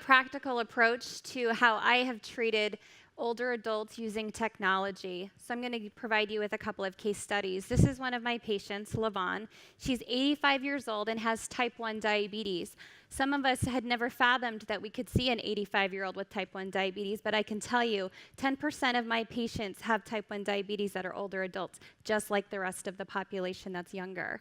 practical approach to how I have treated older adults using technology. So I'm going to provide you with a couple of case studies. This is one of my patients, Lavon. She's 85 years old and has type 1 diabetes. Some of us had never fathomed that we could see an 85-year-old with type 1 diabetes, but I can tell you 10% of my patients have type 1 diabetes that are older adults, just like the rest of the population that's younger.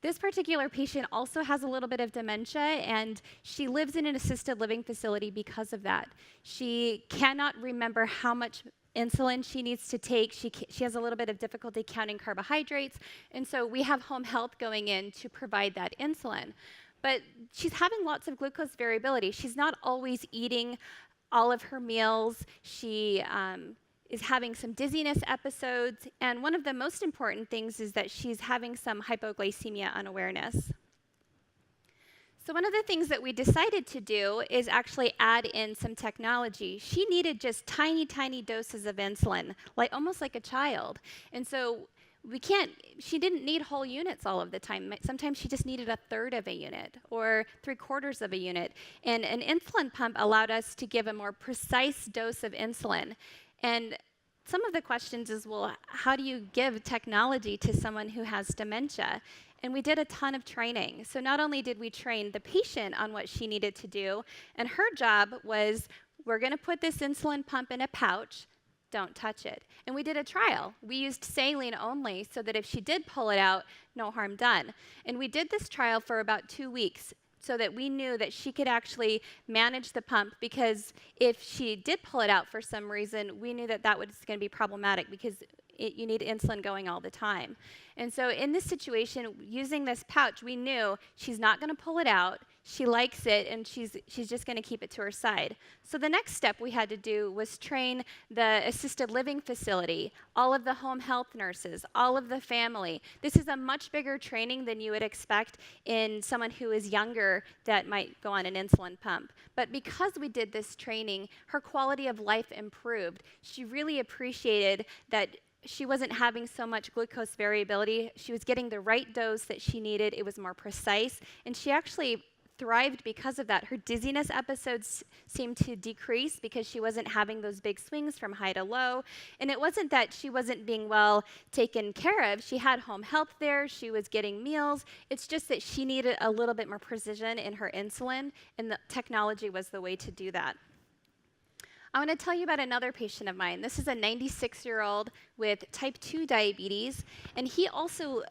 This particular patient also has a little bit of dementia, and she lives in an assisted living facility because of that. She cannot remember how much insulin she needs to take. She has a little bit of difficulty counting carbohydrates, and so we have home health going in to provide that insulin. But she's having lots of glucose variability. She's not always eating all of her meals. She is having some dizziness episodes, and one of the most important things is that she's having some hypoglycemia unawareness. So one of the things that we decided to do is actually add in some technology. She needed just tiny, tiny doses of insulin, almost like a child. And so she didn't need whole units all of the time. Sometimes she just needed a third of a unit or 3/4 of a unit. And an insulin pump allowed us to give a more precise dose of insulin. And some of the questions is, well, how do you give technology to someone who has dementia? And we did a ton of training. So not only did we train the patient on what she needed to do, and her job was, we're going to put this insulin pump in a pouch, don't touch it. And we did a trial. We used saline only so that if she did pull it out, no harm done. And we did this trial for about 2 weeks, so that we knew that she could actually manage the pump, because if she did pull it out for some reason, we knew that that was going to be problematic, because you need insulin going all the time. And so in this situation, using this pouch, we knew she's not going to pull it out, she likes it, and she's just going to keep it to her side. So the next step we had to do was train the assisted living facility, all of the home health nurses, all of the family. This is a much bigger training than you would expect in someone who is younger that might go on an insulin pump. But because we did this training, her quality of life improved. She really appreciated that she wasn't having so much glucose variability. She was getting the right dose that she needed. It was more precise, and she actually thrived because of that. Her dizziness episodes seemed to decrease because she wasn't having those big swings from high to low. And it wasn't that she wasn't being well taken care of. She had home health there. She was getting meals. It's just that she needed a little bit more precision in her insulin, and the technology was the way to do that. I want to tell you about another patient of mine. This is a 96-year-old with type 2 diabetes, and he also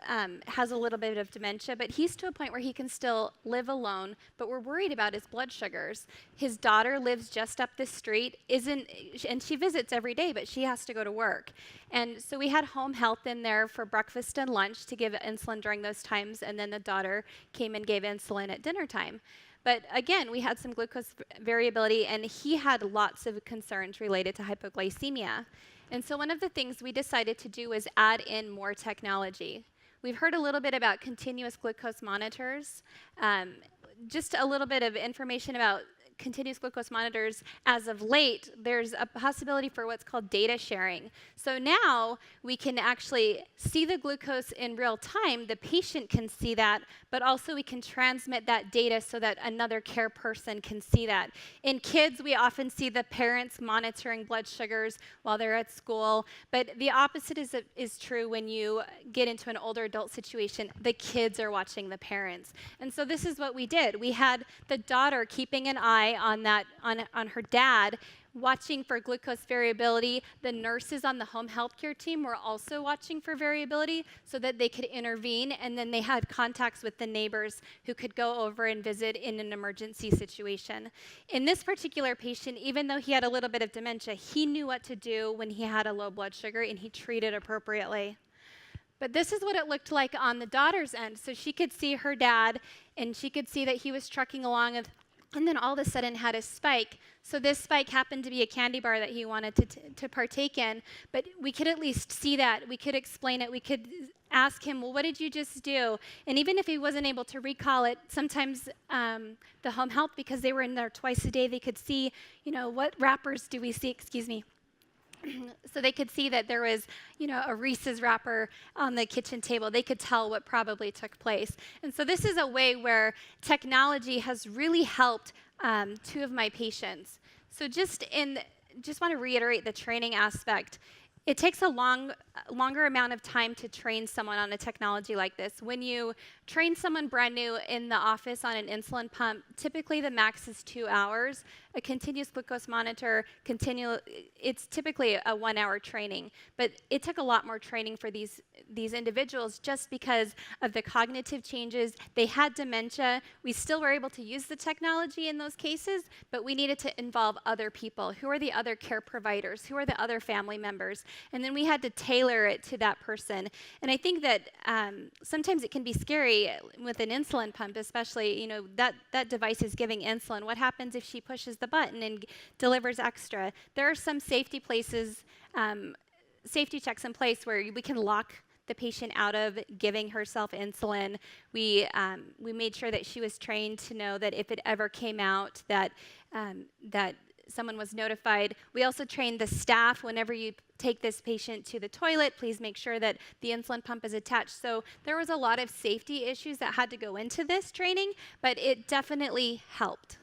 has a little bit of dementia, but he's to a point where he can still live alone, but we're worried about his blood sugars. His daughter lives just up the street, and she visits every day, but she has to go to work. And so we had home health in there for breakfast and lunch to give insulin during those times, and then the daughter came and gave insulin at dinner time. But again, we had some glucose variability, and he had lots of concerns related to hypoglycemia. And so one of the things we decided to do was add in more technology. We've heard a little bit about continuous glucose monitors. Just a little bit of information about continuous glucose monitors. As of late, there's a possibility for what's called data sharing. So now we can actually see the glucose in real time. The patient can see that, but also we can transmit that data so that another care person can see that. In kids, we often see the parents monitoring blood sugars while they're at school, but the opposite is true when you get into an older adult situation. The kids are watching the parents. And so this is what we did. We had the daughter keeping an eye on her dad, watching for glucose variability. The nurses on the home health care team were also watching for variability so that they could intervene, and then they had contacts with the neighbors who could go over and visit in an emergency situation. In this particular patient, even though he had a little bit of dementia, he knew what to do when he had a low blood sugar, and he treated appropriately. But this is what it looked like on the daughter's end. So she could see her dad, and she could see that he was trucking along, and then all of a sudden had a spike. So this spike happened to be a candy bar that he wanted to partake in, but we could at least see that. We could explain it. We could ask him, well, what did you just do? And even if he wasn't able to recall it, sometimes the home health, because they were in there twice a day, they could see, what wrappers do we see, so they could see that there was, a Reese's wrapper on the kitchen table. They could tell what probably took place. And so this is a way where technology has really helped two of my patients. So just want to reiterate the training aspect. It takes a longer amount of time to train someone on a technology like this. When you train someone brand new in the office on an insulin pump, typically the max is 2 hours. A continuous glucose monitor, it's typically a 1-hour training. But it took a lot more training for these individuals just because of the cognitive changes. They had dementia. We still were able to use the technology in those cases, but we needed to involve other people. Who are the other care providers? Who are the other family members? And then we had to tailor it to that person. And I think that sometimes it can be scary with an insulin pump, especially, that device is giving insulin. What happens if she pushes the button and delivers extra? There are some safety checks in place where we can lock the patient out of giving herself insulin. We made sure that she was trained to know that if it ever came out that someone was notified. We also trained the staff, whenever you take this patient to the toilet, please make sure that the insulin pump is attached. So there was a lot of safety issues that had to go into this training, but it definitely helped.